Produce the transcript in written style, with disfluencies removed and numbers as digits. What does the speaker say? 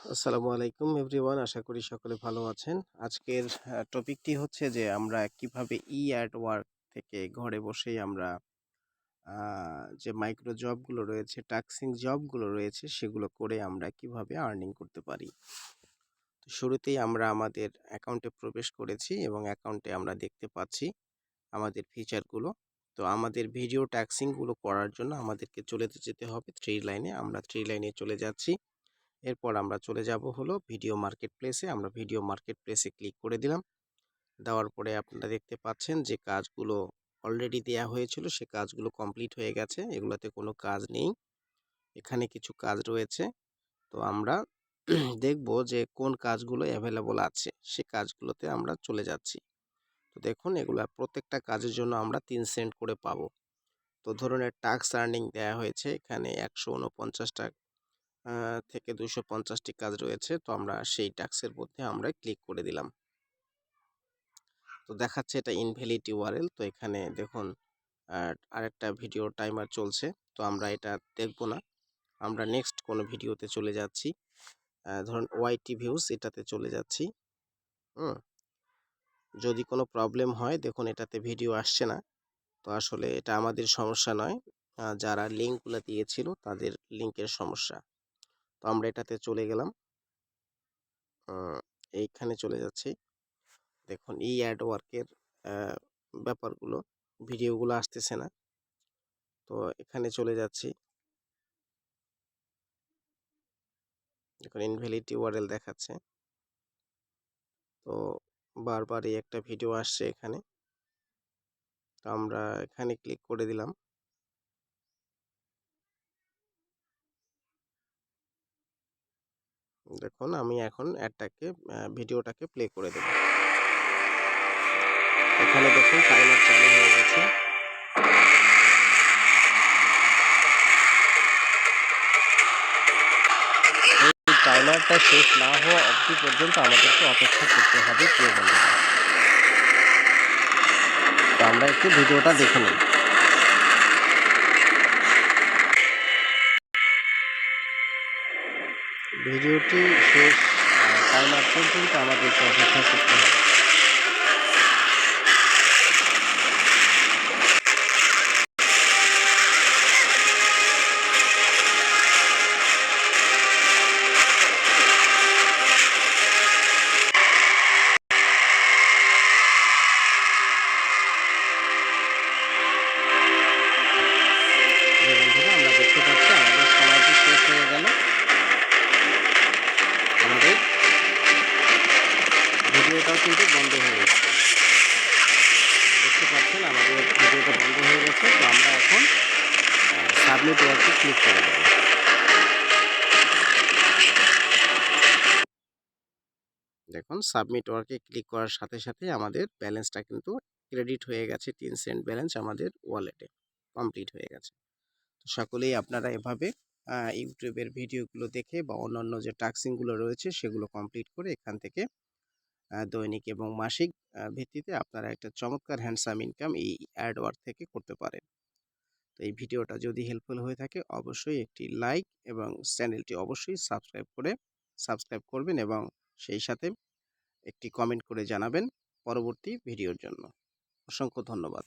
আসসালামু আলাইকুম এভরিওয়ান, আশা করি সকলে ভালো আছেন। আজকের টপিকটি হচ্ছে যে আমরা কিভাবে অ্যাড ওয়ার্ক থেকে ঘরে বসেই আমরা যে মাইক্রো জবগুলো রয়েছে, টাস্কিং জবগুলো রয়েছে সেগুলো করে আমরা কিভাবে আর্নিং করতে পারি। তো শুরুতেই আমরা আমাদের অ্যাকাউন্টে প্রবেশ করেছি এবং অ্যাকাউন্টে আমরা দেখতে পাচ্ছি আমাদের ফিচারগুলো। তো আমাদের ভিডিও টাস্কিংগুলো করার জন্য আমাদেরকে চলে যেতে হবে থ্রি লাইনে। আমরা থ্রি লাইনে চলে যাচ্ছি। এরপর আমরা চলে যাব হলো ভিডিও মার্কেট প্লেসে। আমরা ভিডিও মার্কেট প্লেসে ক্লিক করে দিলাম। দেওয়ার পরে আপনারা দেখতে পাচ্ছেন যে কাজগুলো অলরেডি দেয়া হয়েছিল, সে কাজগুলো কমপ্লিট হয়ে গেছে। এগুলোতে কোনো কাজ নেই, এখানে কিছু কাজ রয়েছে। তো আমরা দেখব যে কোন কাজগুলো অ্যাভেলেবল আছে, সে কাজগুলোতে আমরা চলে যাচ্ছি। তো দেখুন, এগুলা প্রত্যেকটা কাজের জন্য আমরা 3 সেন্ট করে পাবো। তো ধরনের টাস্ক আর্নিং দেয়া হয়েছে এখানে 149টা থেকে 250টি কাজ রয়েছে। তো আমরা সেই টাস্কের মধ্যে আমরা ক্লিক করে দিলাম। তো দেখাচ্ছে এটা ইনভ্যালিড ইউআরএল। তো এখানে দেখুন আরেকটা ভিডিও টাইমার চলছে। তো আমরা এটা দেখব না, আমরা নেক্সট কোনো ভিডিওতে চলে যাচ্ছি। ধরুন ওয়াইটি ভিউজ, এটাতে চলে যাচ্ছি। যদি কোনো প্রবলেম হয়, দেখুন এটাতে ভিডিও আসছে না। তো আসলে এটা আমাদের সমস্যা নয়, যারা লিঙ্কগুলো দিয়েছিল তাদের লিঙ্কের সমস্যা। তো আমরা এটাতে চলে গেলাম, এইখানে চলে যাচ্ছি। দেখুন অ্যাড ওয়ার্কের ব্যাপারগুলো, ভিডিওগুলো আসতেছে না। তো এখানে চলে যাচ্ছি। দেখুন ইনভ্যালিড ইউআরএল দেখাচ্ছে। তো বারবার এই একটা ভিডিও আসছে এখানে। তো আমরা এখানে ক্লিক করে দিলাম। দেখুন আমি এখন ভিডিওটাকে প্লে করে দেব। এখানে দেখুন টাইমার চালু হয়ে গেছে। এই টাইমারটা শেষ না হওয়া অবধি পর্যন্ত আমাদেরকে অপেক্ষা করতে হবে প্রিয় বন্ধুরা। তো আমরা একটু ভিডিওটা দেখে নিই। ভিডিওটি শেষ টাইমার পর্যন্ত আমাদেরকে অপেক্ষা করতে হবে। বন্ধুরা, আমরা দেখতে পাচ্ছি আমাদের সময়টি শেষ হয়ে গেল। আমাদের ভিডিওটাও কিন্তু বন্ধ হয়ে গেছে। দেখতে পাচ্ছেন আমাদের ভিডিওটা বন্ধ হয়ে গেছে। তো আমরা এখন সাবমিট ওয়ার্কে ক্লিক করে দেব। দেখুন সাবমিট ওয়ার্কে ক্লিক করার সাথে সাথে আমাদের ব্যালেন্সটা কিন্তু ক্রেডিট হয়ে গেছে। 3 সেন্ট ব্যালেন্স আমাদের ওয়ালেটে কমপ্লিট হয়ে গেছে। তো সকলেই আপনারা এভাবে ইউটিউবের ভিডিওগুলো দেখে বা অন্যান্য যে টাস্কিংগুলো রয়েছে সেগুলো কমপ্লিট করে এখান থেকে দৈনিক এবং মাসিক ভিত্তিতে আপনারা একটা চমৎকার হ্যান্ডসাম ইনকাম এই অ্যাড ওয়ার্ক থেকে করতে পারেন। তো এই ভিডিওটা যদি হেল্পফুল হয়ে থাকে অবশ্যই একটি লাইক এবং চ্যানেলটি অবশ্যই সাবস্ক্রাইব করবেন এবং সেই সাথে একটি কমেন্ট করে জানাবেন পরবর্তী ভিডিওর জন্য। অসংখ্য ধন্যবাদ।